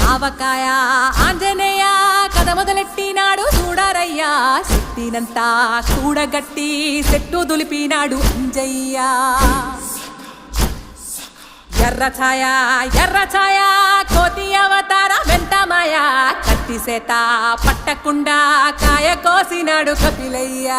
ఆవకాయ ఆంజనేయ కథ మొదలెట్టినాడు చూడరయ్యా శక్తినంతా కూడగట్టి చెట్టు దులిపినాడు అంజయ్య ఎర్ర ఛాయ కోతి అవతార వెంటమాయ కత్తి సేత పట్టకుండా కాయ కోసినాడు కపిలయ్య